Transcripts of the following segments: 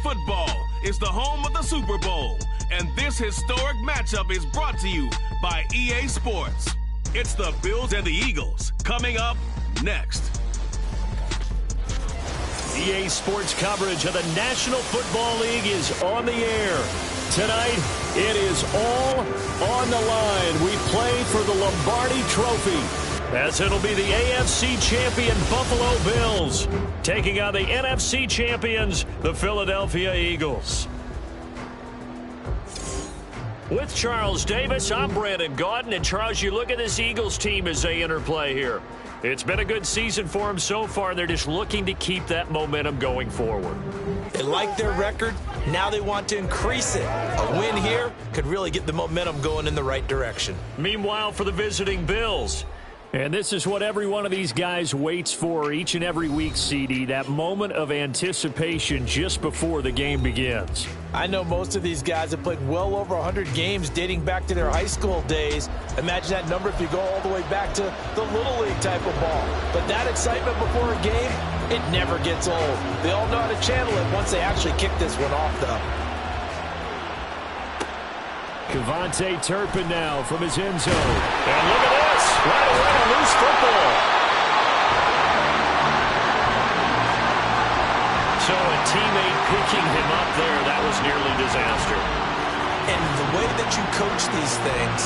football is the home of the Super Bowl, and this historic matchup is brought to you by EA Sports. It's the Bills and the Eagles coming up next. EA Sports coverage of the National Football League is on the air. Tonight, it is all on the line. We play for the Lombardi Trophy, as it'll be the AFC champion Buffalo Bills taking on the NFC champions, the Philadelphia Eagles. With Charles Davis, I'm Brandon Gaudin. And Charles, you look at this Eagles team as they interplay here. It's been a good season for them so far. They're just looking to keep that momentum going forward. They like their record. Now they want to increase it. A win here could really get the momentum going in the right direction. Meanwhile, for the visiting Bills, and this is what every one of these guys waits for each and every week, CD, that moment of anticipation just before the game begins. I know most of these guys have played well over 100 games dating back to their high school days. Imagine that number if you go all the way back to the Little League type of ball. But that excitement before a game, it never gets old. They all know how to channel it once they actually kick this one off, though. KaVontae Turpin now from his end zone. And look at this. Right away, a loose football. So a teammate picking him up there, that was nearly disaster. And the way that you coach these things,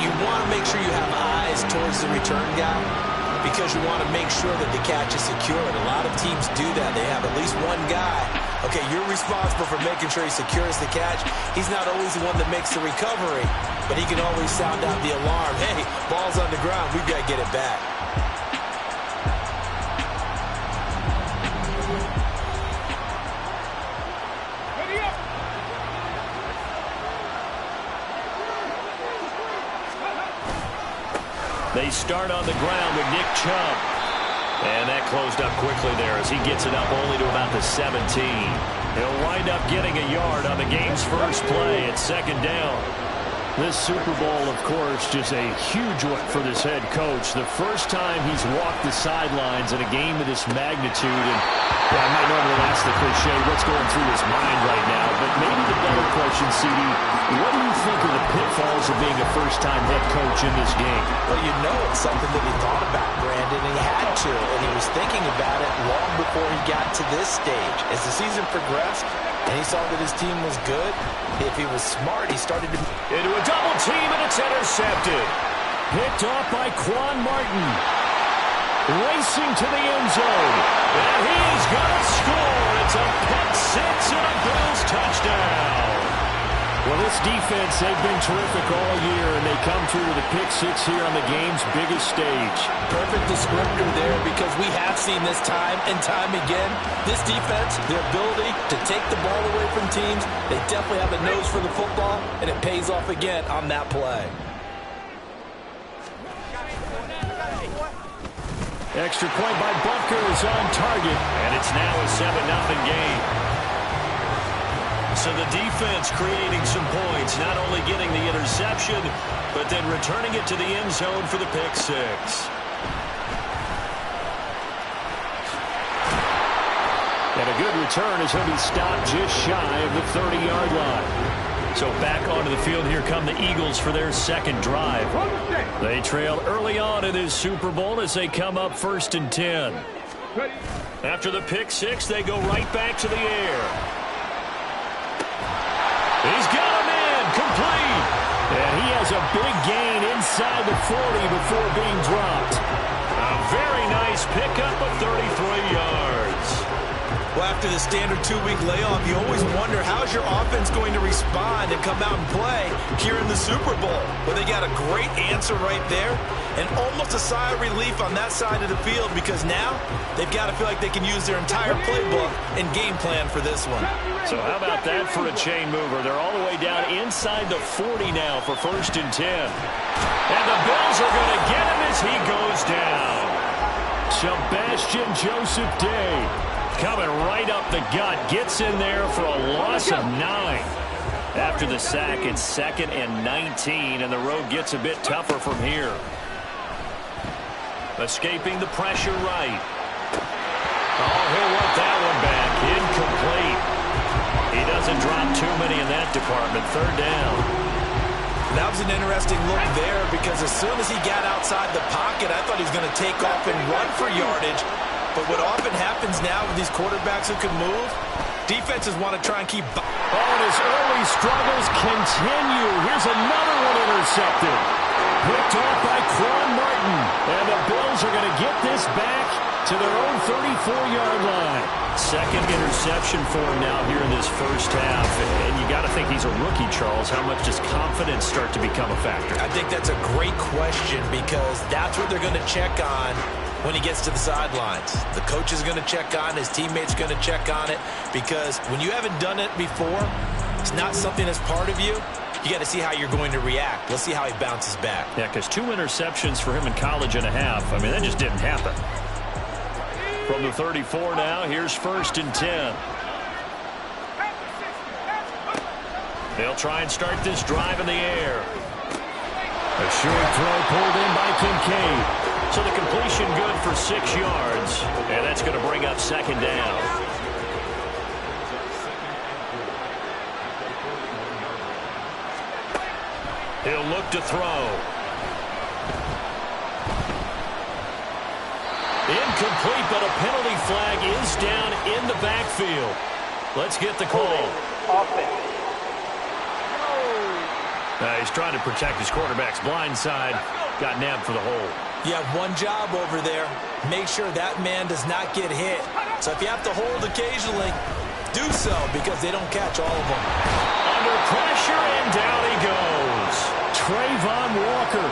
you want to make sure you have eyes towards the return guy, because you want to make sure that the catch is secure. And a lot of teams do that. They have at least one guy. Okay, you're responsible for making sure he secures the catch. He's not always the one that makes the recovery, but he can always sound out the alarm. Hey, ball's on the ground. We've got to get it back. They start on the ground with Nick Chubb. And that closed up quickly there as he gets it up only to about the 17. He'll wind up getting a yard on the game's first play at second down. This Super Bowl, of course, just a huge one for this head coach. The first time he's walked the sidelines in a game of this magnitude. And I might normally ask the cliche, what's going through his mind right now? But maybe the better question, CD, what do you think are the pitfalls of being a first-time head coach in this game? Well, you know it's something that he thought about, Brandon, and he had to. And he was thinking about it long before he got to this stage. As the season progressed, and he saw that his team was good, if he was smart, he started to... Into a double team, and it's intercepted. Picked off by Quan Martin. Racing to the end zone. And he's going to score. It's a pick six and a Bills touchdown. Well, this defense, they've been terrific all year, and they come through with a pick six here on the game's biggest stage. Perfect descriptor there, because we have seen this time and time again. This defense, their ability to take the ball away from teams, they definitely have a nose for the football, and it pays off again on that play. Extra point by Butker is on target, and it's now a 7-0 game. So the defense creating some points, not only getting the interception, but then returning it to the end zone for the pick six. And a good return as he'll be stopped just shy of the 30-yard line. So back onto the field, here come the Eagles for their second drive. They trail early on in this Super Bowl as they come up 1st and 10. After the pick six, they go right back to the air. He's got him in, complete. And he has a big gain inside the 40 before being dropped. A very nice pickup of 33 yards. Well, after the standard 2-week layoff, you always wonder how's your offense going to respond and come out and play here in the Super Bowl. Well, they got a great answer right there, and almost a sigh of relief on that side of the field, because now they've got to feel like they can use their entire playbook and game plan for this one. So how about that for a chain mover? They're all the way down inside the 40 now for 1st and 10. And the Bills are going to get him as he goes down. Sebastian Joseph Day coming right up the gut, gets in there for a loss of 9. After the sack, it's 2nd and 19, and the road gets a bit tougher from here. Escaping the pressure right. Oh, he'll want that one back. Incomplete. He doesn't drop too many in that department. Third down. That was an interesting look there because as soon as he got outside the pocket, I thought he was going to take off and run for yardage. But what often happens now with these quarterbacks who can move, defenses want to try and keep... And his early struggles continue. Here's another one intercepted. Picked off by Quan Martin. And the Bills are going to get this back to their own 34-yard line. Second interception for him now here in this first half. And you got to think he's a rookie, Charles. How much does confidence start to become a factor? I think that's a great question because that's what they're going to check on when he gets to the sidelines. The coach is going to check on, his teammates going to check on it, because when you haven't done it before, it's not something that's part of you. You got to see how you're going to react. Let's see how he bounces back. Yeah, because 2 interceptions for him in college and a half. I mean, that just didn't happen. From the 34 now, here's 1st and 10. They'll try and start this drive in the air. A short throw pulled in by Kincaid. So the completion good for 6 yards. And that's going to bring up 2nd down. He'll look to throw. Incomplete, but a penalty flag is down in the backfield. Let's get the call. He's trying to protect his quarterback's blind side. Got nabbed for the hold. You have one job over there. Make sure that man does not get hit. So if you have to hold occasionally, do so because they don't catch all of them. Under pressure, and down he goes. Trayvon Walker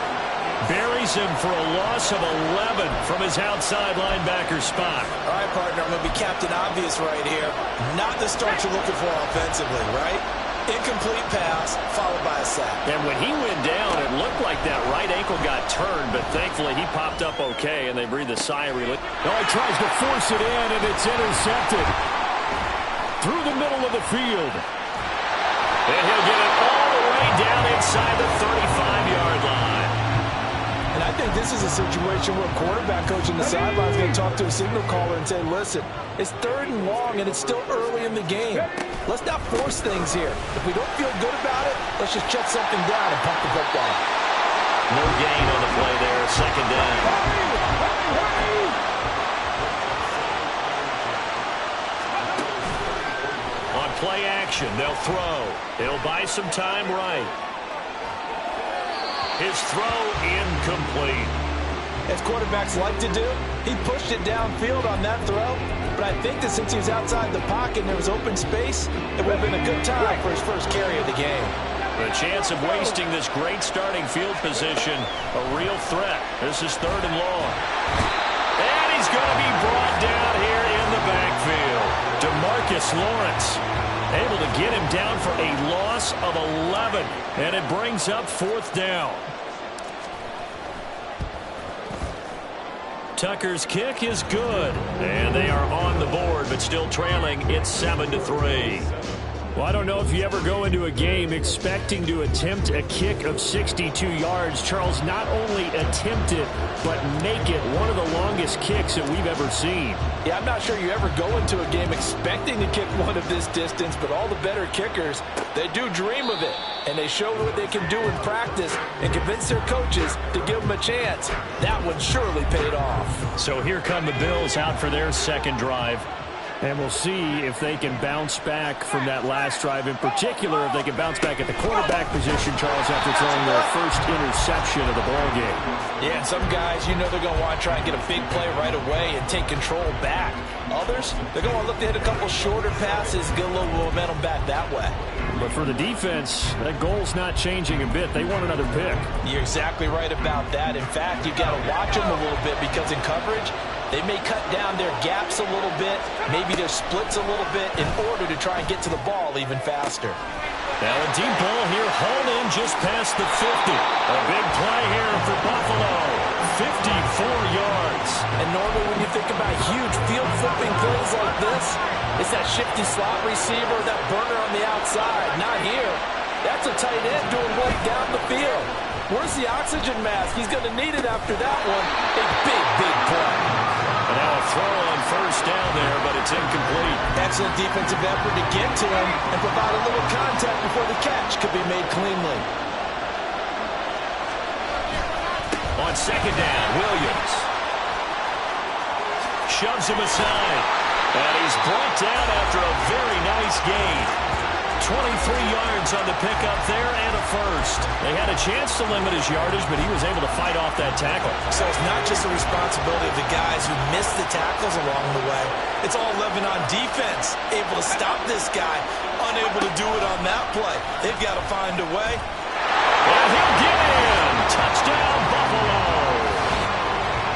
buries him for a loss of 11 from his outside linebacker spot. All right, partner, I'm going to be Captain Obvious right here. Not the start you're looking for offensively, right? Incomplete pass, followed by a sack. And when he went down, it looked like that right ankle got turned, but thankfully he popped up okay, and they breathed a sigh of relief. Oh, he tries to force it in, and it's intercepted. Through the middle of the field. And he'll get it all the way down inside the 35-yard line. And I think this is a situation where a quarterback coach on the sideline is going to talk to a signal caller and say, listen, it's 3rd and long, and it's still early in the game. Let's not force things here. If we don't feel good about it, let's just check something down and pump the football. No gain on the play there, 2nd down. On play action, they'll throw. He'll buy some time right. His throw incomplete. As quarterbacks like to do, he pushed it downfield on that throw. But I think that since he was outside the pocket and there was open space, it would have been a good time for his first carry of the game. The chance of wasting this great starting field position, a real threat. This is 3rd and long. And he's going to be brought down here in the backfield. DeMarcus Lawrence able to get him down for a loss of 11. And it brings up 4th down. Tucker's kick is good. And they are on the board, but still trailing. It's 7-3. Well, I don't know if you ever go into a game expecting to attempt a kick of 62 yards. Charles, not only attempt it, but make it one of the longest kicks that we've ever seen. Yeah, I'm not sure you ever go into a game expecting to kick one of this distance, but all the better kickers, they do dream of it. And they show what they can do in practice and convince their coaches to give them a chance. That one surely paid off. So here come the Bills out for their 2nd drive. And we'll see if they can bounce back from that last drive. In particular, if they can bounce back at the quarterback position, Charles, after throwing their first interception of the ballgame. Yeah, and some guys, you know they're going to want to try and get a big play right away and take control back. Others, they're going to look to hit a couple shorter passes, get a little momentum back that way. But for the defense, that goal's not changing a bit. They want another pick. You're exactly right about that. In fact, you've got to watch them a little bit because in coverage, they may cut down their gaps a little bit, maybe their splits a little bit in order to try and get to the ball even faster. Now a deep ball here, hauled in just past the 50. A big play here for Buffalo. 54 yards. And normally when you think about huge field flipping plays like this, it's that shifty slot receiver, that burner on the outside. Not here. That's a tight end doing work down the field. Where's the oxygen mask? He's going to need it after that one. A big, big play. And now a throw on first down there, but it's incomplete. Excellent defensive effort to get to him and provide a little contact before the catch could be made cleanly. On second down, Williams shoves him aside. And he's brought down after a very nice gain. 23 yards on the pickup there and a first. They had a chance to limit his yardage, but he was able to fight off that tackle. So it's not just the responsibility of the guys who missed the tackles along the way. It's all living on defense, able to stop this guy, unable to do it on that play. They've got to find a way. And he'll get in. Touchdown, Buffalo.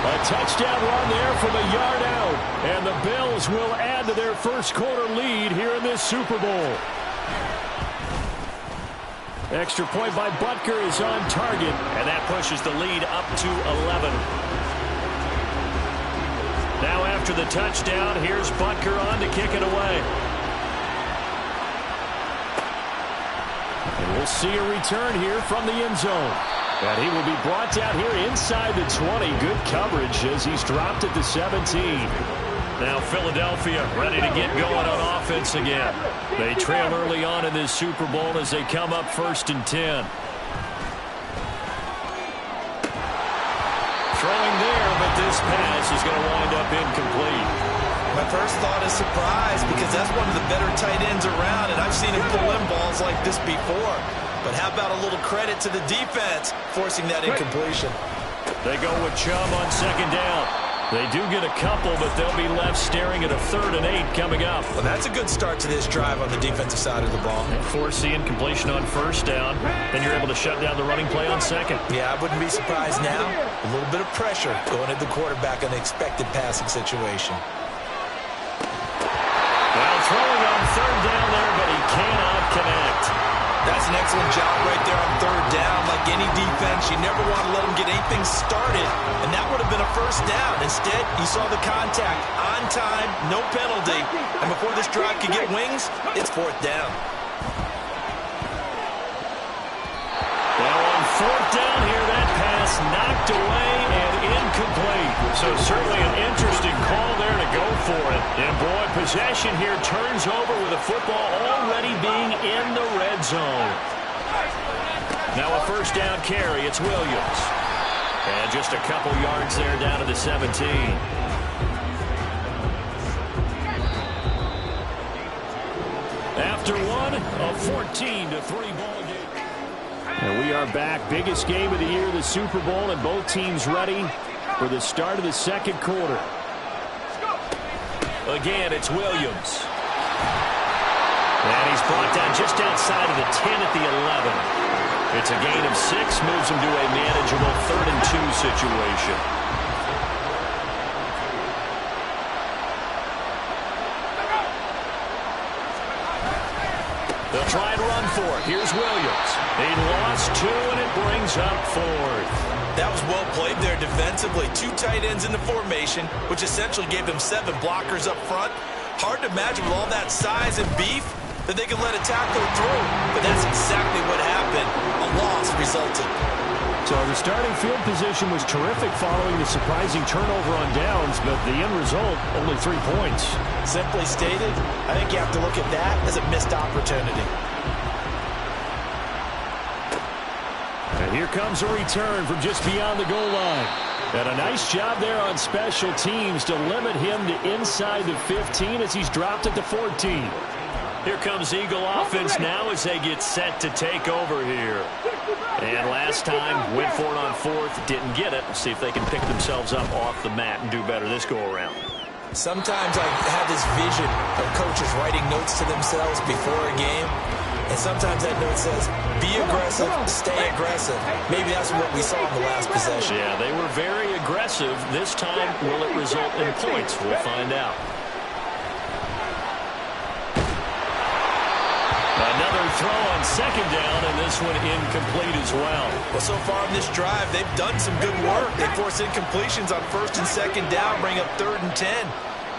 A touchdown run there from a yard out. And the Bills will add to their first quarter lead here in this Super Bowl. Extra point by Butker is on target, and that pushes the lead up to 11. Now after the touchdown, here's Butker on to kick it away. And we'll see a return here from the end zone. And he will be brought down here inside the 20. Good coverage as he's dropped at the 17. Now Philadelphia ready to get going on offense again. They trail early on in this Super Bowl as they come up 1st and 10. Throwing there, but this pass is going to wind up incomplete. My first thought is surprise because that's one of the better tight ends around, and I've seen him pull in balls like this before. But how about a little credit to the defense forcing that incompletion? They go with Chubb on second down. They do get a couple, but they'll be left staring at a 3rd and 8 coming up. Well, that's a good start to this drive on the defensive side of the ball. Force the incompletion on first down, then you're able to shut down the running play on second. Yeah, I wouldn't be surprised now. A little bit of pressure going at the quarterback in an expected passing situation. Well, throwing on 3rd down there, but he cannot connect. That's an excellent job right there on 3rd down. Like any defense, you never want to let them get anything started, and that would have been a first down. Instead, you saw the contact on time, no penalty, and before this drive could get wings, it's 4th down. Now on 4th down here, that pass knocked away and incomplete. So certainly an interesting call there to go for it. And boy, possession here turns over with the football already being in the red zone. Now a 1st down carry, it's Williams. And just a couple yards there down to the 17. After one, a 14-3 ball game. And we are back. Biggest game of the year, the Super Bowl, and both teams ready for the start of the second quarter. Again, it's Williams. And he's brought down just outside of the 10 at the 11. It's a gain of 6, moves him to a manageable 3rd and 2 situation. They'll try and run for it. Here's Williams. He lost 2, and it brings up 4th. That was well played there defensively. 2 tight ends in the formation, which essentially gave them 7 blockers up front. Hard to imagine with all that size and beef that they can let a tackler through. But that's exactly what happened. A loss resulted. So the starting field position was terrific following the surprising turnover on downs, but the end result, only 3 points. Simply stated, I think you have to look at that as a missed opportunity. And here comes a return from just beyond the goal line. And a nice job there on special teams to limit him to inside the 15 as he's dropped at the 14. Here comes Eagle offense now as they get set to take over here. And last time, went for it on 4th, didn't get it. See if they can pick themselves up off the mat and do better this go-around. Sometimes I have this vision of coaches writing notes to themselves before a game. And sometimes that note says, be aggressive, stay aggressive. Maybe that's what we saw in the last possession. Yeah, they were very aggressive. This time, will it result in points? We'll find out. Another throw on second down, and this one incomplete as well. Well, so far on this drive, they've done some good work. They force incompletions on 1st and 2nd down, bring up 3rd and 10.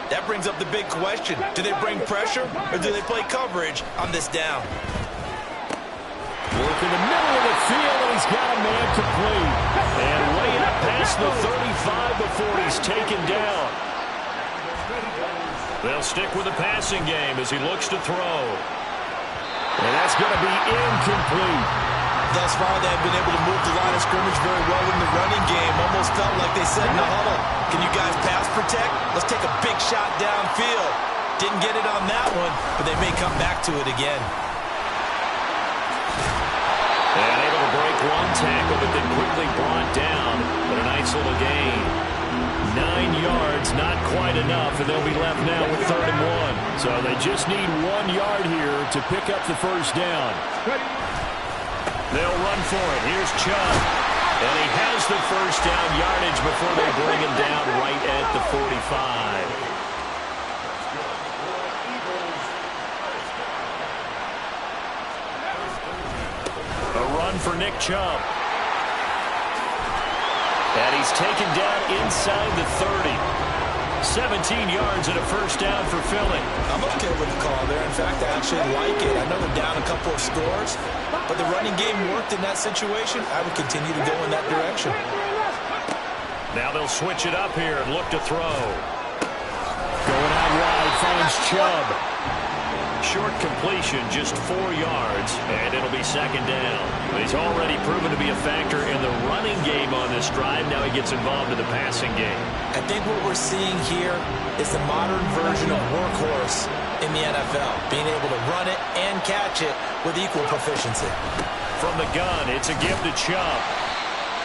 That brings up the big question. Do they bring pressure, or do they play coverage on this down? Work in the middle of the field, and he's got a man complete. And way up past the 35 before he's taken down. They'll stick with the passing game as he looks to throw. And that's going to be incomplete. Thus far, they've been able to move the line of scrimmage very well in the running game. Almost felt like they said in the huddle, can you guys pass protect? Let's take a big shot downfield. Didn't get it on that one, but they may come back to it again. And able to break one tackle, but then quickly brought down. But a nice little gain. 9 yards, not quite enough, and they'll be left now with 3rd and 1. So they just need 1 yard here to pick up the first down. They'll run for it. Here's Chubb. And he has the first down yardage before they bring him down right at the 45. A run for Nick Chubb. And he's taken down inside the 30. 17 yards and a first down for Philly. I'm okay with the call there. In fact, I actually like it. I know they're down a couple of scores, but the running game worked in that situation. I would continue to go in that direction. Now they'll switch it up here and look to throw. Going out wide, finds Chubb. Short completion, just 4 yards, and it'll be 2nd down. He's already proven to be a factor in the running game on this drive. Now he gets involved in the passing game. I think what we're seeing here is the modern version of workhorse in the NFL, being able to run it and catch it with equal proficiency. From the gun, it's a give to Chubb.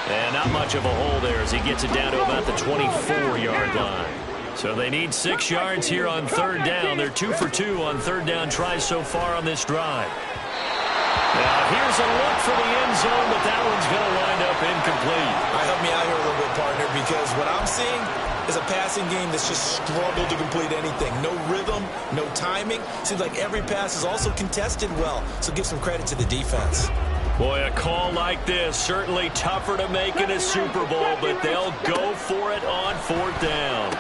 And not much of a hole there as he gets it down to about the 24-yard line. So they need 6 yards here on 3rd down. They're 2 for 2 on 3rd down tries so far on this drive. Now here's a look for the end zone, but that one's going to wind up incomplete. Help me out here a little bit, partner, because what I'm seeing is a passing game that's just struggled to complete anything. No rhythm, no timing. Seems like every pass is also contested well, so give some credit to the defense. Boy, a call like this, certainly tougher to make in a Super Bowl, but they'll go for it on 4th down.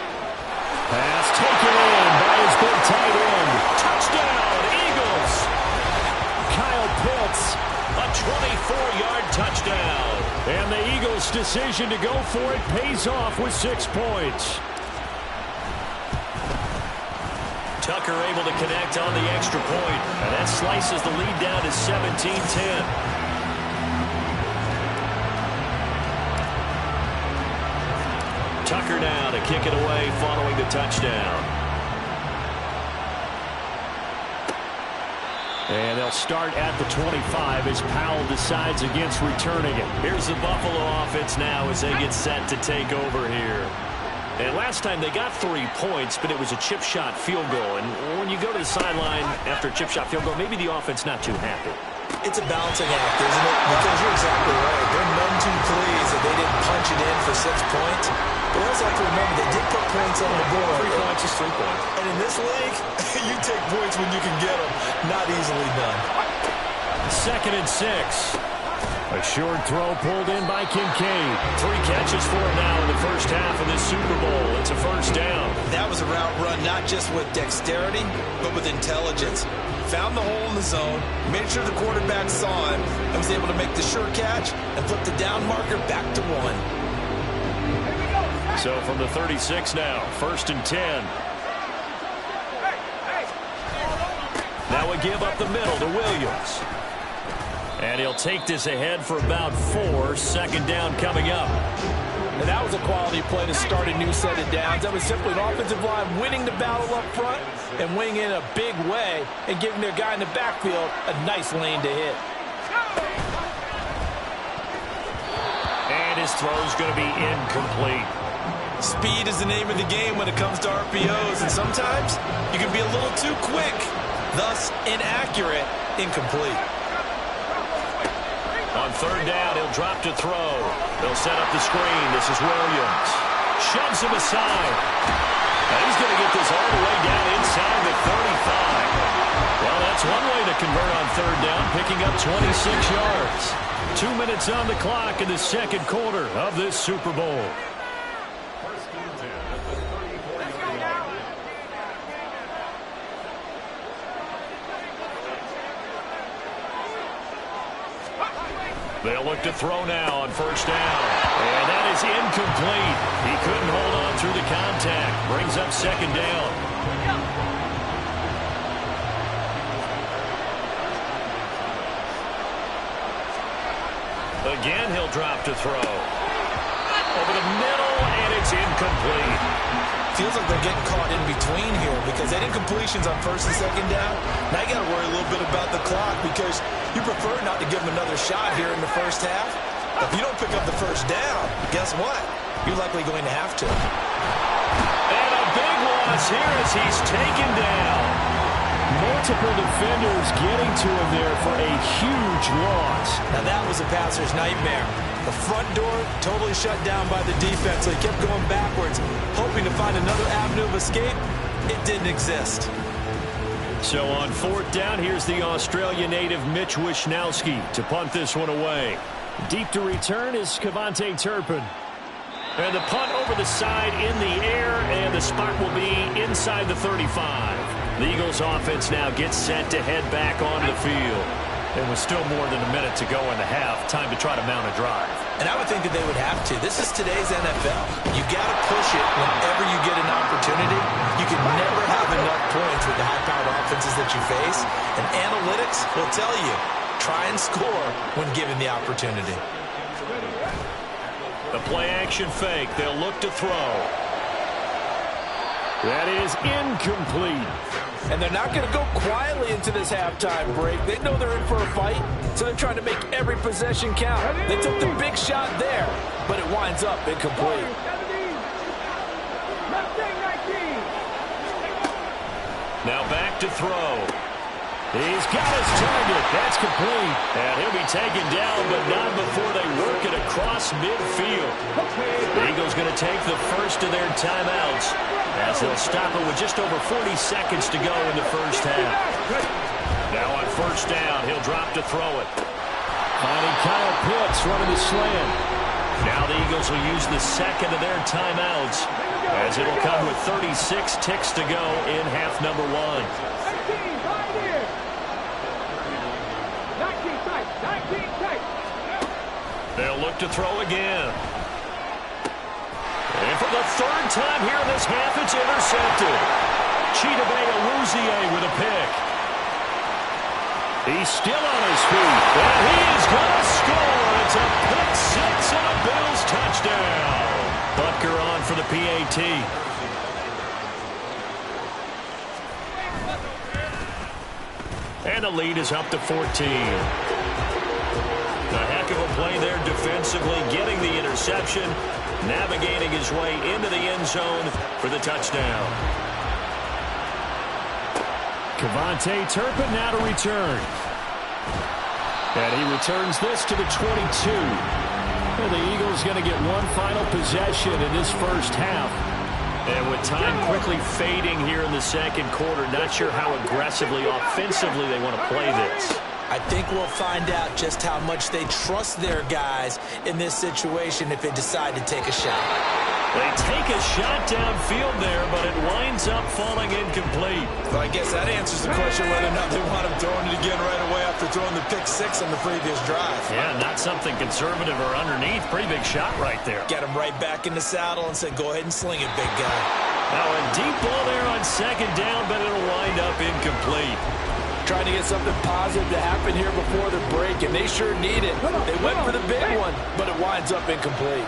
Pass taken in by his big tight end. Touchdown, Eagles! Kyle Pitts, a 24-yard touchdown. And the Eagles' decision to go for it pays off with 6 points. Tucker able to connect on the extra point. And that slices the lead down to 17-10. Tucker now to kick it away following the touchdown. And they'll start at the 25 as Powell decides against returning it. Here's the Buffalo offense now as they get set to take over here. And last time they got 3 points, but it was a chip shot field goal. And when you go to the sideline after a chip shot field goal, maybe the offense not too happy. It's a balancing act, isn't it? Because you're exactly right. They're none too pleased that they didn't punch it in for 6 points. But we also have to remember they did put points on the board. 3 points is 3 points. And in this league, you take points when you can get them. Not easily done. 2nd and 6. A short throw pulled in by Kincaid. 3 catches for him now in the first half of this Super Bowl. It's a first down. That was a route run not just with dexterity, but with intelligence. Found the hole in the zone, made sure the quarterback saw him, and was able to make the sure catch and flip the down marker back to 1. So from the 36 now, 1st and 10. Now we give up the middle to Williams. And he'll take this ahead for about 4. 2nd down coming up. And that was a quality play to start a new set of downs. That was simply an offensive line winning the battle up front and winning in a big way and giving their guy in the backfield a nice lane to hit. And his throw's going to be incomplete. Speed is the name of the game when it comes to RPOs, and sometimes you can be a little too quick, thus inaccurate, incomplete. On 3rd down, he'll drop to throw. They'll set up the screen. This is Williams. Shoves him aside. And he's going to get this all the way down inside the 35. Well, that's one way to convert on 3rd down, picking up 26 yards. 2 minutes on the clock in the 2nd quarter of this Super Bowl. They'll look to throw now on 1st down. And that is incomplete. He couldn't hold on through the contact. Brings up second down. Again, he'll drop to throw. Over the middle, and it's incomplete. Feels like they're getting caught in between here because they did incompletions on first and second down. Now you got to worry a little bit about the clock because you prefer not to give them another shot here in the first half. If you don't pick up the first down, guess what? You're likely going to have to. And a big loss here as he's taken down. Multiple defenders getting to him there for a huge loss. Now that was a passer's nightmare. The front door totally shut down by the defense, so he kept going backwards, hoping to find another avenue of escape. It didn't exist. So on fourth down, here's the Australia native Mitch Wishnowsky to punt this one away. Deep to return is Kevontae Turpin. And the punt over the side in the air, and the spot will be inside the 35. The Eagles offense now gets set to head back onto the field. And with still more than a minute to go in the half, time to try to mount a drive. And I would think that they would have to. This is today's NFL. You got to push it whenever you get an opportunity. You can never have enough points with the high-powered offenses that you face. And analytics will tell you, try and score when given the opportunity. The play-action fake. They'll look to throw. That is incomplete. And they're not going to go quietly into this halftime break. They know they're in for a fight, so they're trying to make every possession count. They took the big shot there, but it winds up incomplete. Now back to throw. He's got his target. That's complete. And he'll be taken down, but not before they work it across midfield. The Eagles going to take the first of their timeouts as they'll stop it with just over 40 seconds to go in the first half. Now on first down, he'll drop to throw it. Finding Kyle Pitts running the slant. Now the Eagles will use the second of their timeouts as it'll come with 36 ticks to go in half number one. They'll look to throw again. And for the third time here in this half, it's intercepted. Chidobe Awuzie with a pick. He's still on his feet. And he is going to score. It's a pick six and a Bills touchdown. Butker on for the PAT. And the lead is up to 14. A heck of a play there defensively, getting the interception, navigating his way into the end zone for the touchdown. Kevontae Turpin now to return. And he returns this to the 22. And the Eagles going to get one final possession in this first half. And with time quickly fading here in the second quarter, not sure how aggressively, offensively they want to play this. I think we'll find out just how much they trust their guys in this situation if they decide to take a shot. They take a shot downfield there, but it winds up falling incomplete. Well, I guess that answers the question whether or not they want him throwing it again right away after throwing the pick six on the previous drive. Yeah, not something conservative or underneath. Pretty big shot right there. Get him right back in the saddle and say, go ahead and sling it, big guy. Now a deep ball there on second down, but it'll wind up incomplete. Trying to get something positive to happen here before the break, and they sure need it. They went for the big one, but it winds up incomplete.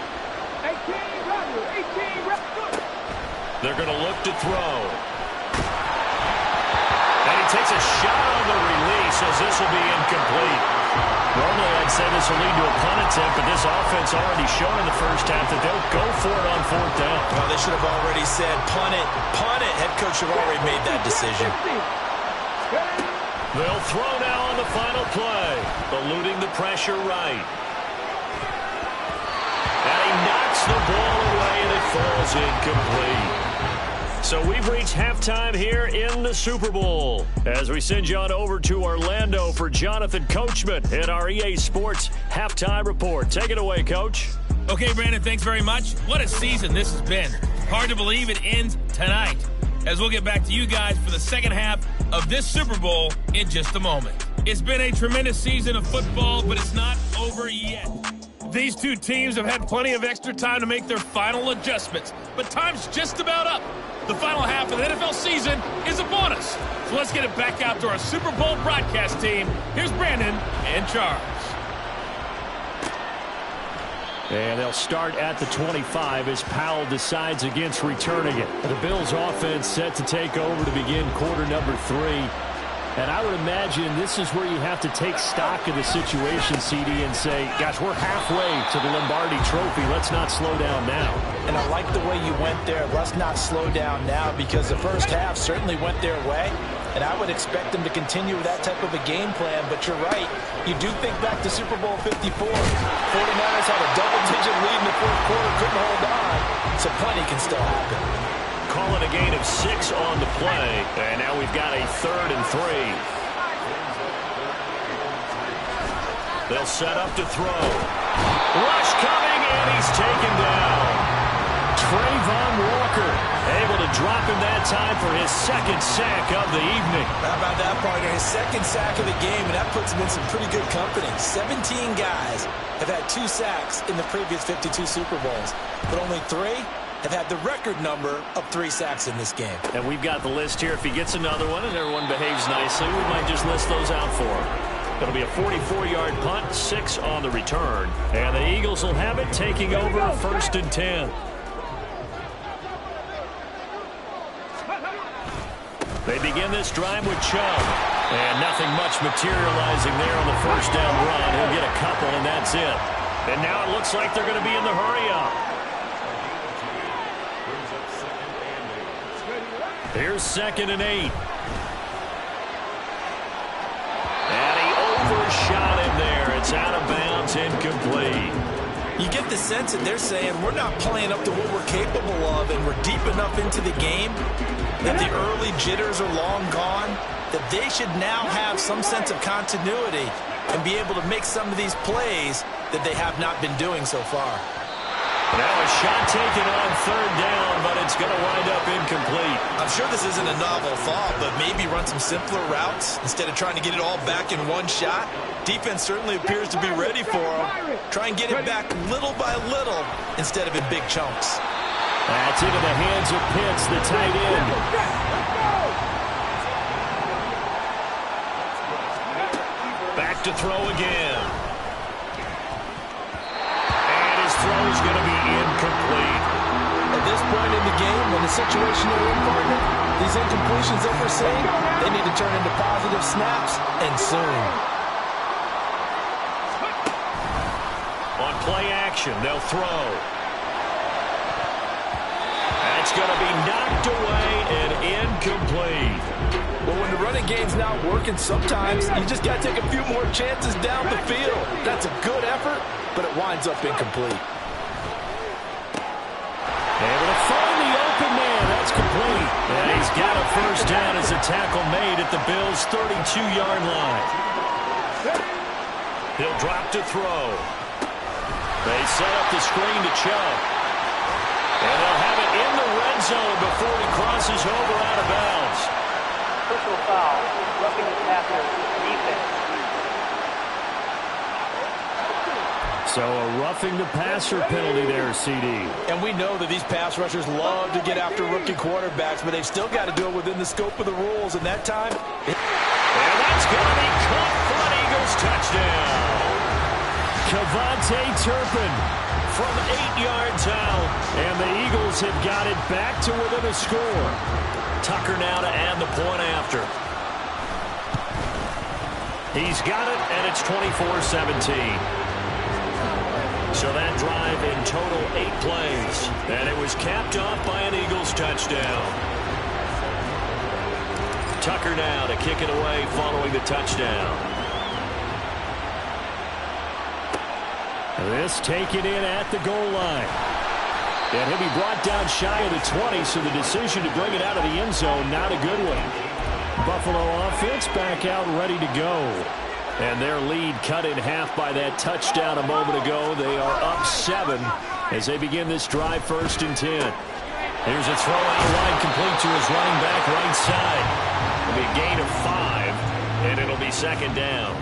They're going to look to throw. And he takes a shot on the release as this will be incomplete. Normally I'd say this will lead to a punt attempt, but this offense already shown in the first half that they'll go for it on fourth down. Well, they should have already said punt it, punt it. Head coach should have already made that decision. They'll throw now on the final play, eluding the pressure right. And he knocks the ball away, and it falls incomplete. So we've reached halftime here in the Super Bowl as we send you on over to Orlando for Jonathan Coachman in our EA Sports Halftime Report. Take it away, Coach. Okay, Brandon, thanks very much. What a season this has been. Hard to believe it ends tonight, as we'll get back to you guys for the second half of this Super Bowl in just a moment. It's been a tremendous season of football, but it's not over yet. These two teams have had plenty of extra time to make their final adjustments, but time's just about up. The final half of the NFL season is upon us. So let's get it back out to our Super Bowl broadcast team. Here's Brandon and Charles. And they'll start at the 25 as Powell decides against returning it. The Bills offense set to take over to begin quarter number 3. And I would imagine this is where you have to take stock of the situation, CD, and say, gosh, we're halfway to the Lombardi Trophy. Let's not slow down now. And I like the way you went there. Let's not slow down now, because the first half certainly went their way. And I would expect them to continue with that type of a game plan. But you're right. You do think back to Super Bowl 54. 49ers had a double-digit lead in the fourth quarter, couldn't hold on. So plenty can still happen. Calling a gain of 6 on the play. And now we've got a 3rd and 3. They'll set up to throw. Rush coming, and he's taken down. Trayvon Walker able to drop him that time for his 2nd sack of the evening. How about that, partner? His 2nd sack of the game, and that puts him in some pretty good company. 17 guys have had 2 sacks in the previous 52 Super Bowls, but only 3 have had the record number of 3 sacks in this game. And we've got the list here. If he gets another one and everyone behaves nicely, we might just list those out for him. It'll be a 44-yard punt, 6 on the return. And the Eagles will have it, taking over 1st and 10. They begin this drive with Chubb. And nothing much materializing there on the 1st down run. He'll get a couple, and that's it. And now it looks like they're going to be in the hurry-up. Here's 2nd and 8. And he overshot him there. It's out of bounds, incomplete. You get the sense that they're saying we're not playing up to what we're capable of, and we're deep enough into the game that the early jitters are long gone, that they should now have some sense of continuity and be able to make some of these plays that they have not been doing so far. Now a shot taken on 3rd down, but it's going to wind up incomplete. I'm sure this isn't a novel thought, but maybe run some simpler routes instead of trying to get it all back in one shot. Defense certainly appears to be ready for them. Try and get it back little by little instead of in big chunks. That's into the hands of Pitts, the tight end. Back to throw again. Throw is going to be incomplete. At this point in the game, when the situation they're in, partner, these incompletions that we're seeing, they need to turn into positive snaps, and soon. On play action, they'll throw. That's going to be knocked away and incomplete. Well, when the running game's not working, sometimes you just got to take a few more chances down the field. That's a good effort, but it winds up incomplete. Able to find the open man. That's complete. And he's got a 1st down as a tackle made at the Bills' 32-yard line. He'll drop to throw. They set up the screen to Chubb. And they'll have it in the red zone before he crosses over out of bounds. Personal foul, roughing the passer, defense. So a roughing the passer penalty there, CD. And we know that these pass rushers love to get after rookie quarterbacks, but they've still got to do it within the scope of the rules. And that time, and that's going to be caught for an Eagles touchdown. KaVontae Turpin from 8 yards out. And the Eagles have got it back to within a score. Tucker now to add the point after. He's got it, and it's 24-17. So that drive in total 8 plays. And it was capped off by an Eagles touchdown. Tucker now to kick it away following the touchdown. This taken in at the goal line. And he'll be brought down shy of the 20, so the decision to bring it out of the end zone, not a good one. Buffalo offense back out ready to go. And their lead cut in half by that touchdown a moment ago. They are up 7 as they begin this drive 1st and 10. Here's a throw out wide complete to his running back right side. It'll be a gain of 5, and it'll be 2nd down.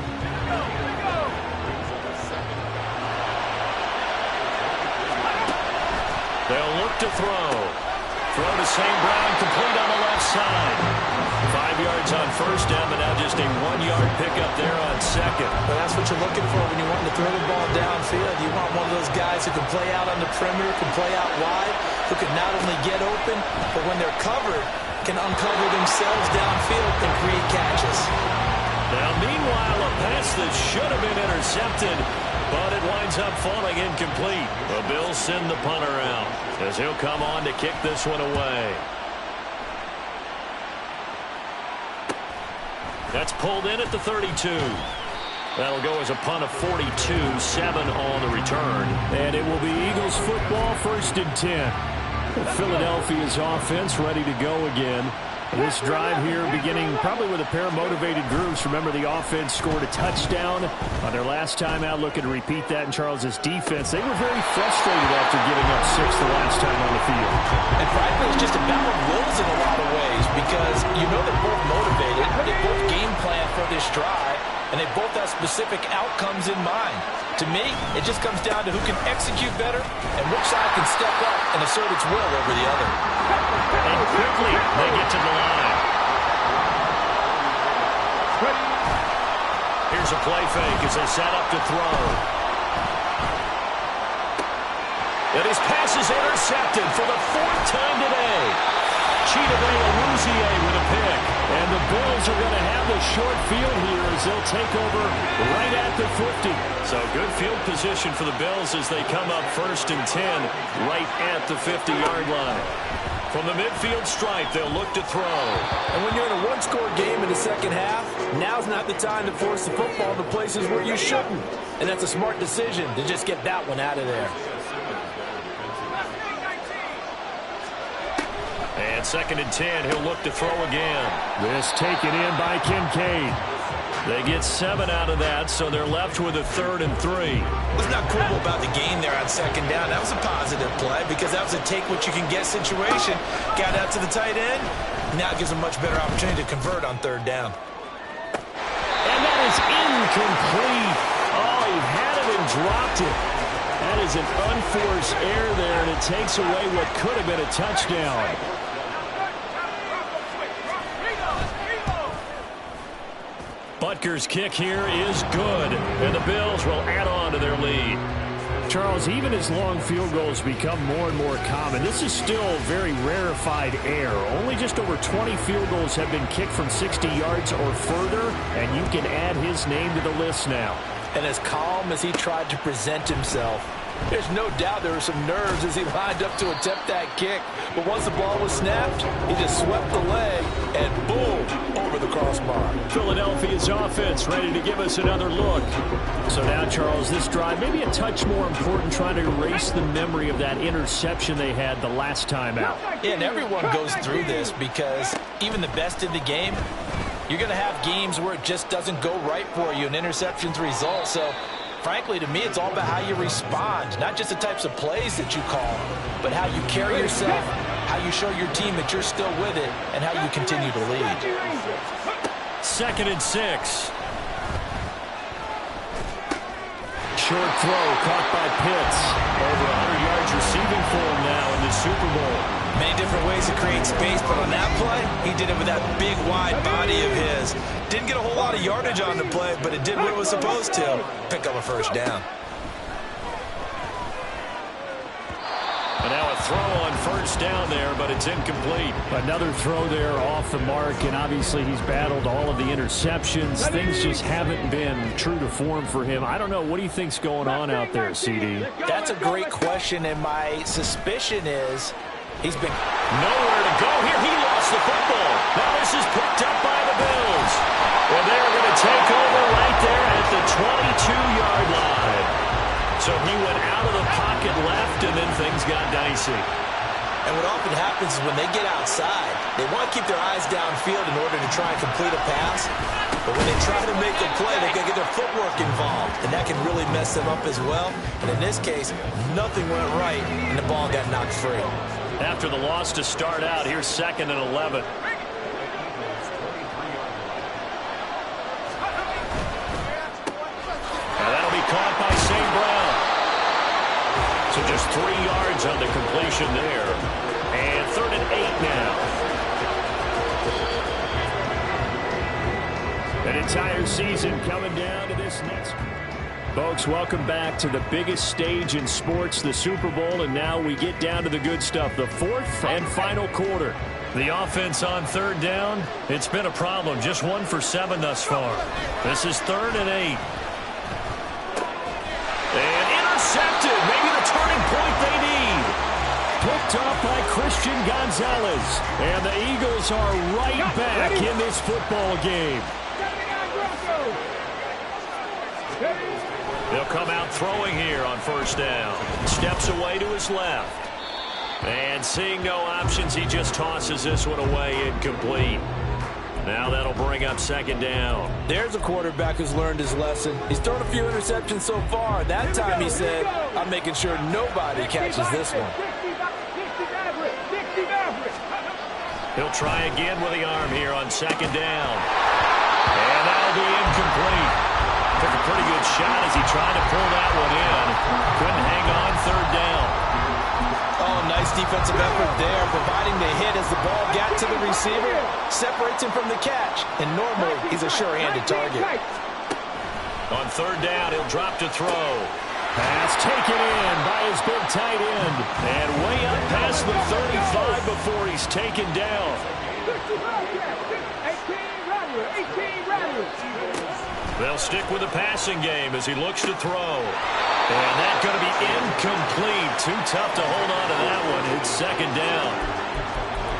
They'll look to throw. Throw to St. Brown, complete on the left side. 5 yards on first down, but now just a 1-yard pickup there on second. Well, that's what you're looking for when you want to throw the ball downfield. You want one of those guys who can play out on the perimeter, can play out wide, who can not only get open, but when they're covered, can uncover themselves downfield and create catches. Now, meanwhile, a pass that should have been intercepted, but it winds up falling incomplete. The Bills send the punter out as he'll come on to kick this one away. That's pulled in at the 32. That'll go as a punt of 42, 7 on the return. And it will be Eagles football, 1st and 10. Philadelphia's offense ready to go again. This drive here beginning probably with a pair of motivated groups. Remember, the offense scored a touchdown on their last time out. Looking to repeat that in Charles's defense. They were very frustrated after giving up 6 the last time on the field. And frankly, it's just a battle of wills in a lot of ways because you know they're both motivated. They both game plan for this drive, and they both have specific outcomes in mind. To me, it just comes down to who can execute better and which side can step up and assert its will over the other. And quickly, they get to the line. Here's a play fake as they set up to throw. And his pass is intercepted for the 4th time today. Chidobe Awuzie with a pick. And the Bills are going to have the short field here as they'll take over right at the 50. So good field position for the Bills as they come up 1st and 10 right at the 50-yard line. From the midfield stripe, they'll look to throw. And when you're in a one-score game in the second half, now's not the time to force the football to places where you shouldn't. And that's a smart decision to just get that one out of there. And 2nd and 10, he'll look to throw again. This taken in by Kincaid. They get 7 out of that, so they're left with a 3rd and 3. What's not cool about the game there on 2nd down? That was a positive play because that was a take-what-you-can-get situation. Got out to the tight end. Now it gives a much better opportunity to convert on 3rd down. And that is incomplete. Oh, he had it and dropped it. That is an unforced error there, and it takes away what could have been a touchdown. Butker's kick here is good, and the Bills will add on to their lead. Charles, even as long field goals become more and more common, this is still very rarefied air. Only just over 20 field goals have been kicked from 60 yards or further, and you can add his name to the list now. And as calm as he tried to present himself, there's no doubt there were some nerves as he lined up to attempt that kick. But once the ball was snapped, he just swept the leg and boom, over the crossbar. Philadelphia's offense ready to give us another look. So now, Charles, this drive maybe a touch more important, trying to erase the memory of that interception they had the last time out. Yeah, and everyone goes through this because even the best in the game, you're going to have games where it just doesn't go right for you and interceptions result. So frankly, to me, it's all about how you respond, not just the types of plays that you call, but how you carry yourself, how you show your team that you're still with it, and how you continue to lead. 2nd and 6. Short throw caught by Pitts. Over 100 yards receiving for him now in the Super Bowl. Many different ways to create space, but on that play, he did it with that big, wide body of his. Didn't get a whole lot of yardage on the play, but it did what it was supposed to. Pick up a 1st down. And now a throw on 1st down there, but it's incomplete. Another throw there off the mark, and obviously he's battled all of the interceptions. Things just haven't been true to form for him. I don't know. What do you think's going on out there, CD? That's a great question, and my suspicion is he's been nowhere to go here. He lost the football. Now this is picked up by the Bills. Well, they're going to take over right there at the 22-yard line. So he went out of the pocket left, and then things got dicey. And what often happens is when they get outside, they want to keep their eyes downfield in order to try and complete a pass. But when they try to make a play, they got to get their footwork involved, and that can really mess them up as well. And in this case, nothing went right, and the ball got knocked free. After the loss to start out, here's 2nd and 11. Now that'll be caught by St. Brown. So just 3 yards on the completion there. And 3rd and 8 now. An entire season coming down to this next. Folks, welcome back to the biggest stage in sports, the Super Bowl, and now we get down to the good stuff, the 4th and final quarter. The offense on 3rd down, it's been a problem. Just 1 for 7 thus far. This is 3rd and 8. And intercepted. Maybe the turning point they need. Picked up by Christian Gonzalez. And the Eagles are right back in this football game. They'll come out throwing here on 1st down. Steps away to his left. And seeing no options, he just tosses this one away incomplete. Now that'll bring up 2nd down. There's a quarterback who's learned his lesson. He's thrown a few interceptions so far. That time he said, I'm making sure nobody catches this one. He'll try again with the arm here on 2nd down. And that'll be incomplete. Took a pretty good shot as he tried to pull that one in. Couldn't hang on 3rd down. Oh, nice defensive effort there, providing the hit as the ball got to the receiver, separates him from the catch, and normally he's a sure-handed target. On 3rd down, he'll drop to throw. Pass taken in by his big tight end. And way up past the 35 before he's taken down. They'll stick with the passing game as he looks to throw. And that's going to be incomplete. Too tough to hold on to that one. It's 2nd down.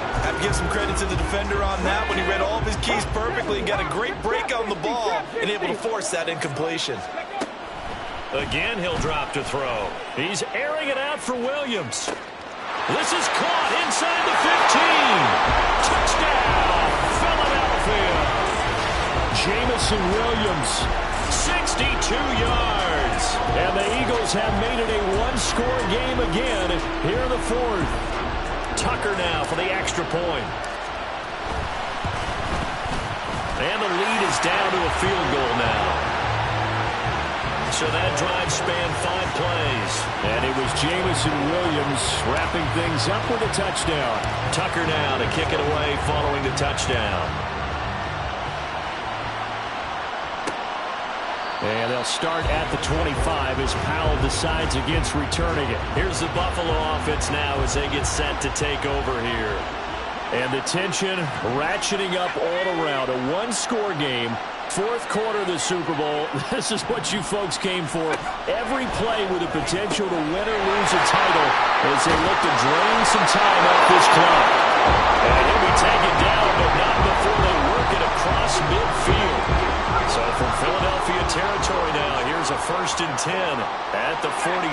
I have to give some credit to the defender on that one. He read all of his keys perfectly and got a great break on the ball and able to force that incompletion. Again, he'll drop to throw. He's airing it out for Williams. This is caught inside the 15. Touchdown, Philadelphia. Jamison Williams, 62 yards. And the Eagles have made it a one-score game again here in the 4th. Tucker now for the extra point. And the lead is down to a field goal now. So that drive spanned 5 plays. And it was Jamison Williams wrapping things up with a touchdown. Tucker now to kick it away following the touchdown. And they'll start at the 25 as Powell decides against returning it. Here's the Buffalo offense now as they get set to take over here. And the tension ratcheting up all around. A one-score game. 4th quarter of the Super Bowl. This is what you folks came for. Every play with the potential to win or lose a title as they look to drain some time off this clock. And he'll be taken down, but not before they work it across midfield. So from Philadelphia territory now, here's a 1st and 10 at the 46.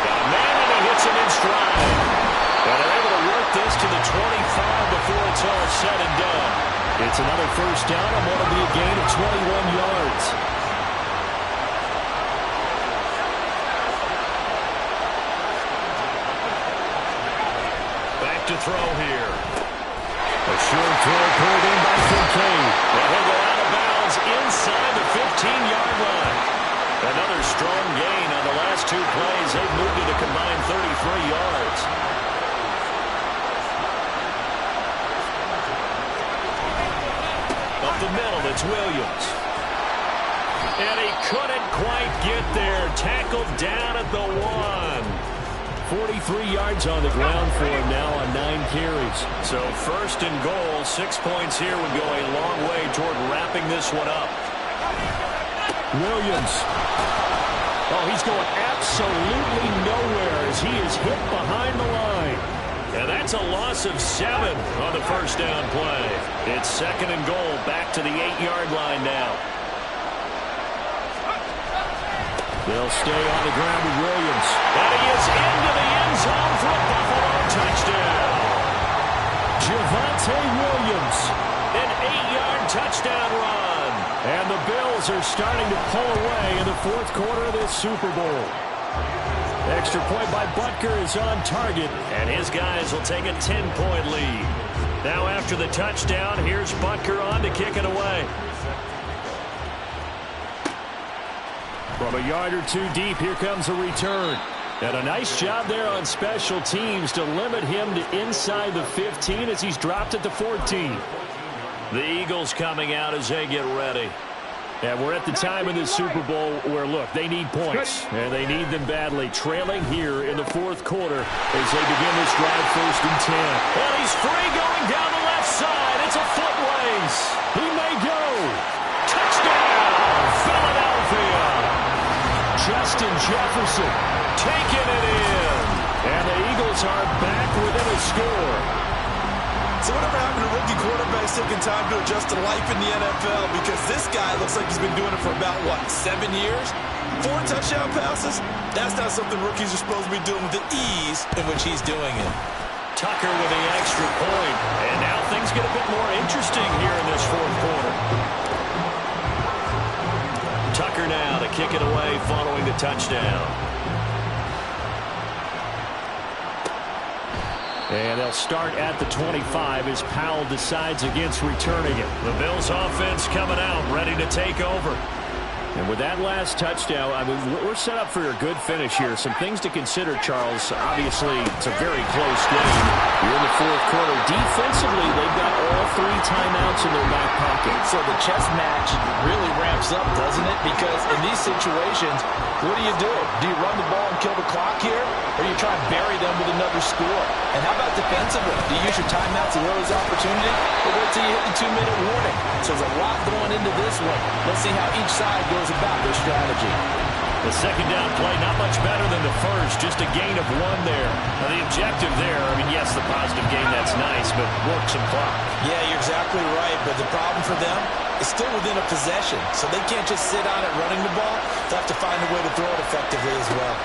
Got a man and he hits him in stride. And they're able to work this to the 25 before it's all said and done. It's another 1st down and what will be a gain of 21 yards. Back to throw here. A short throw pulled in by Kincaid. And he'll go out of bounds inside the 15-yard line. Another strong gain on the last 2 plays. They've moved it a combined 33 yards. Up the middle, it's Williams. And he couldn't quite get there. Tackled down at the 1. 43 yards on the ground for him now on 9 carries. So 1st and goal, 6 points here would go a long way toward wrapping this one up. Williams. Oh, he's going absolutely nowhere as he is hit behind the line. And that's a loss of 7 on the 1st down play. It's 2nd and goal, back to the 8-yard line now. They'll stay on the ground with Williams. And he is into the end zone for a Buffalo touchdown. Javonte Williams. An 8-yard touchdown run. And the Bills are starting to pull away in the 4th quarter of this Super Bowl. Extra point by Butker is on target. And his guys will take a 10-point lead. Now after the touchdown, here's Butker on to kick it away. From a yard or two deep, here comes a return. And a nice job there on special teams to limit him to inside the 15 as he's dropped at the 14. The Eagles coming out as they get ready. And we're at the time in the Super Bowl where, look, they need points, and they need them badly. Trailing here in the fourth quarter as they begin this drive, 1st and 10. And he's free going down the left side. It's a foot race. He may go. Touchdown, Philadelphia. Justin Jefferson Taking it in. And the Eagles are back within a score. So whatever happened to rookie quarterbacks taking time to adjust to life in the NFL? Because this guy looks like he's been doing it for about, 7 years? 4 touchdown passes? That's not something rookies are supposed to be doing with the ease in which he's doing it. Tucker with the extra point. And now things get a bit more interesting here in this fourth quarter. Tucker now to kick it away following the touchdown. And they'll start at the 25 as Powell decides against returning it. The Bills offense coming out, ready to take over. And with that last touchdown, I mean, we're set up for a good finish here. Some things to consider, Charles. Obviously, it's a very close game. You're in the fourth quarter. Defensively, they've got all 3 timeouts in their back pocket. So the chess match really ramps up, doesn't it? Because in these situations, what do? Do you run the ball and kill the clock here? Or you try and bury them with another score? And how about defensively? Do you use your timeouts to those opportunity? Or wait till you hit the 2-minute warning? So there's a lot going into this one. Let's see how each side goes about their strategy. The second down play, not much better than the first, just a gain of 1 there. Now the objective there, I mean, yes, the positive gain, that's nice, but work some clock. Yeah, you're exactly right, but the problem for them is still within a possession, so they can't just sit on it running the ball. They have to find a way to throw it effectively as well.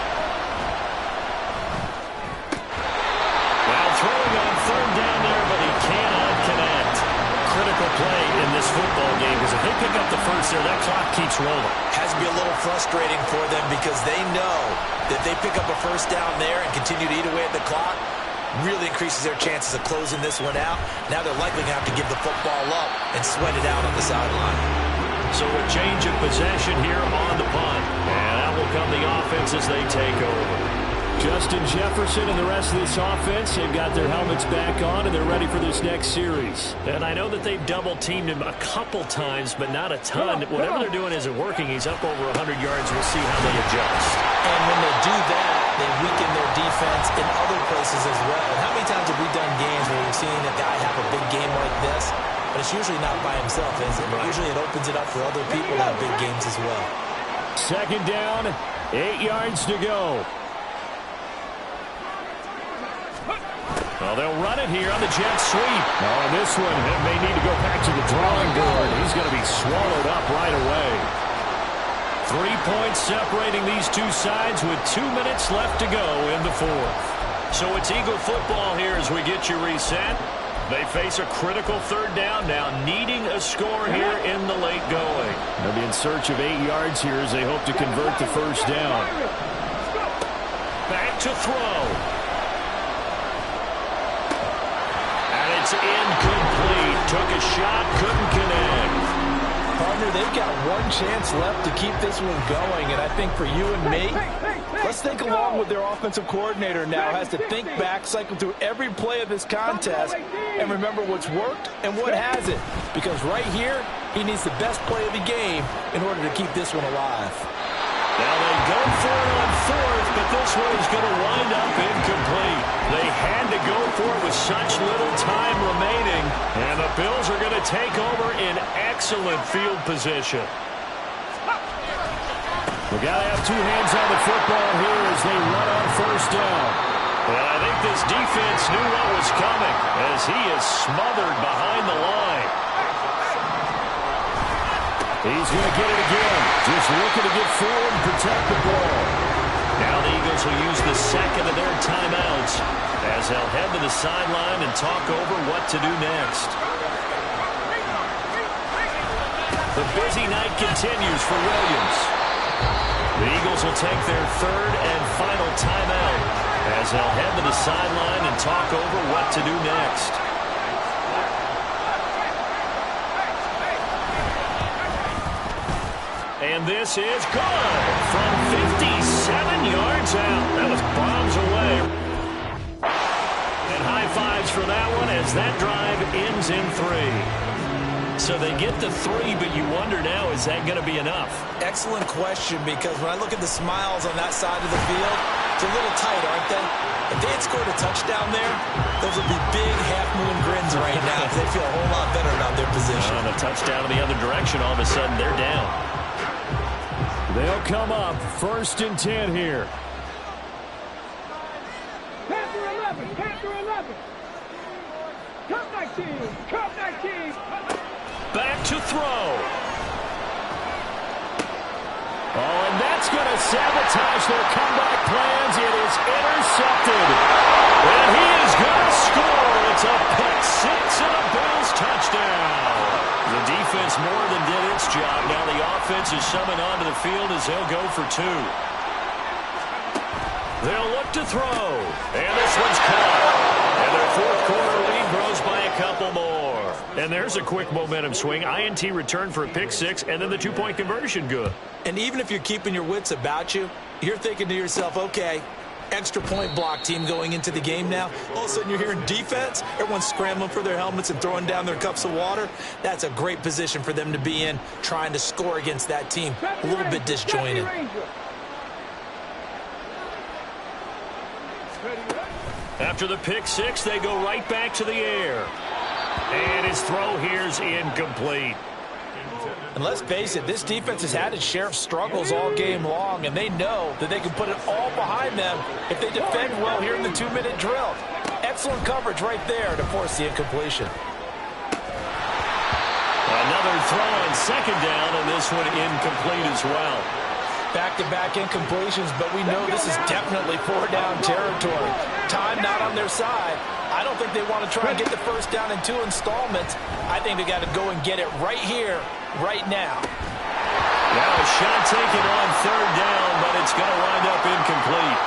Now throwing on 3rd down there, but he cannot connect. Critical play in this football game, because if they pick up the first there, that clock keeps rolling. Has to be a little frustrating for them because they know that they pick up a first down there and continue to eat away at the clock, really increases their chances of closing this one out. Now they're likely going to have to give the football up and sweat it out on the sideline. So a change of possession here on the punt. And out will come the offense as they take over. Justin Jefferson and the rest of this offense, they've got their helmets back on, and they're ready for this next series. And I know that they've double-teamed him a couple times, but not a ton. Whatever they're doing isn't working. He's up over 100 yards. We'll see how they adjust. And when they do that, they weaken their defense in other places as well. And how many times have we done games where we've seen a guy have a big game like this, but it's usually not by himself, is it? Usually it opens it up for other people to have big games as well. Second down, 8 yards to go. Well, they'll run it here on the jet sweep. Oh, this one may need to go back to the drawing board. He's going to be swallowed up right away. 3 points separating these two sides with 2 minutes left to go in the fourth. So it's Eagle football here as we get you reset. They face a critical 3rd down now, needing a score here in the late going. They'll be in search of 8 yards here as they hope to convert the first down. Back to throw. It's incomplete. Took a shot, couldn't connect. Partner, they've got 1 chance left to keep this one going, and I think for you and me, let's think along with their offensive coordinator now. Has to think back, cycle through every play of this contest, and remember what's worked and what hasn't. Because right here, he needs the best play of the game in order to keep this one alive. Now they go for it on 4th, but this one is going to wind up incomplete. They had to go for it with such little time remaining, and the Bills are going to take over in excellent field position. We got to have 2 hands on the football here as they run on 1st down. And I think this defense knew what was coming as he is smothered behind the line. He's going to get it again. Just looking to get forward and protect the ball. Now the Eagles will use the second of their timeouts as they'll head to the sideline and talk over what to do next. The busy night continues for Williams. The Eagles will take their 3rd and final timeout as they'll head to the sideline and talk over what to do next. And this is good from 57 yards out. That was bombs away. And high fives for that one as that drive ends in 3. So they get the 3, but you wonder now, is that going to be enough? Excellent question, because when I look at the smiles on that side of the field, it's a little tight, aren't they? If they had scored a touchdown there, those would be big half-moon grins right now because they feel a whole lot better about their position. And a touchdown in the other direction, all of a sudden they're down. They'll come up 1st and 10 here. Panther 11, Panther 11. Cup 19, Cup 19. Back to throw. Oh, and that's going to sabotage their comeback plans. It is intercepted. And he is going to score. It's a pick 6 and a Bills touchdown. The defense more than did its job. Now the offense is summoned onto the field as they'll go for 2. They'll look to throw. And this one's caught. And their 4th quarter lead grows by a couple more. And there's a quick momentum swing. INT return for a pick 6, and then the 2-point conversion good. And even if you're keeping your wits about you, you're thinking to yourself, okay, extra point block team going into the game now. All of a sudden you're hearing defense. Everyone's scrambling for their helmets and throwing down their cups of water. That's a great position for them to be in, trying to score against that team. A little bit disjointed. After the pick 6, they go right back to the air. And his throw here's incomplete. And let's face it, this defense has had its share of struggles all game long, and they know that they can put it all behind them if they defend well here in the 2-minute drill. Excellent coverage right there to force the incompletion. Another throw on 2nd down, and this one incomplete as well. Back-to-back incompletions, but we know this is definitely 4-down territory. Time not on their side. I don't think they want to try and get the 1st down in 2 installments. I think they got to go and get it right here, right now. Now a shot taken on 3rd down, but it's going to wind up incomplete.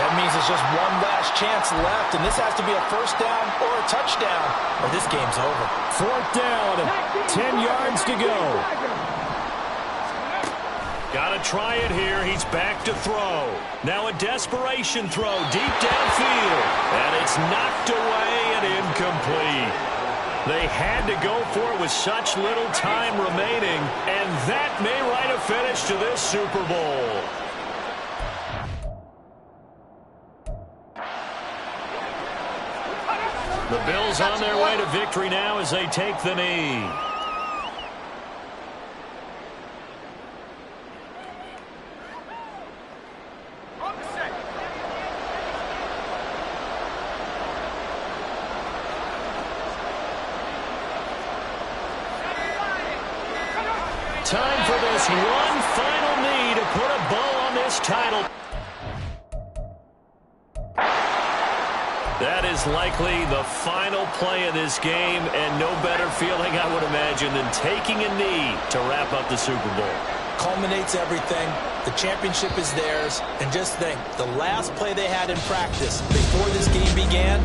That means it's just one last chance left, and this has to be a 1st down or a touchdown, or this game's over. 4th down, 10 yards to go. Got to try it here. He's back to throw. Now a desperation throw deep downfield. And it's knocked away and incomplete. They had to go for it with such little time remaining. And that may write a finish to this Super Bowl. The Bills on their way to victory now as they take the knee. Time for this one final knee to put a bow on this title. That is likely the final play of this game, and no better feeling, I would imagine, than taking a knee to wrap up the Super Bowl. Culminates everything. The championship is theirs. And just think, the last play they had in practice before this game began